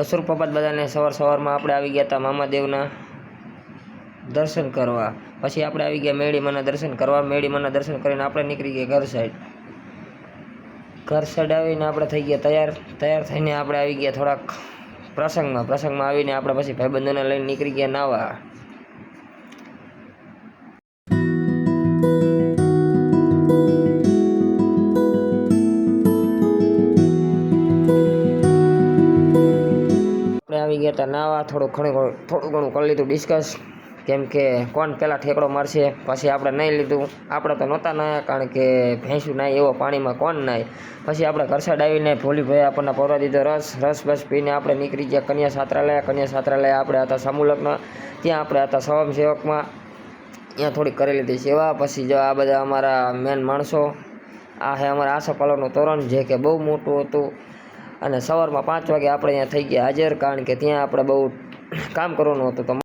સુપ્રભાત બધાને। સવારમાં આપણે આવી ગયા હતા મામાદેવના દર્શન કરવા। પછી આપણે આવી ગયા મેળીમાના દર્શન કરવા। મેળીમાના દર્શન કરીને આપણે નીકળી ગયા ઘર સાઈડ આવીને આપણે થઈ ગયા તૈયાર થઈને આપણે આવી ગયા થોડાક પ્રસંગમાં આવીને આપણે પછી ભાઈબંધોને લઈને નીકળી ગયા નાવા। આવી ગયા હતા નાવા। થોડું ઘણું કરી લીધું ડિસ્કસ, કેમ કે કોણ પહેલાં ઠેકડો મારશે। પછી આપણે નહીં લીધું, આપણે તો નહોતા નાયા, કારણ કે ભેંસું નાય એવો પાણીમાં કોણ નાય। પછી આપણે ઘર સાઈડ આવીને ભોલીભાઈ આપણને પરોવા દીધો રસ બસ પીને આપણે નીકળી ગયા કન્યા છાત્રાલય આપણે હતા સમૂહ લગ્ન, ત્યાં આપણે હતા સ્વયંસેવકમાં, ત્યાં થોડીક કરી લીધી સેવા। પછી જો આ બધા અમારા મેન માણસો, આ છે અમારા આસોપાલવનું તોરણ, જે કે બહુ મોટું હતું। અને સવારમાં 5 વાગે આપણે અહીંયા થઈ ગયા હાજર, કારણ કે ત્યાં આપણે બહુ કામ કરવાનું હતું।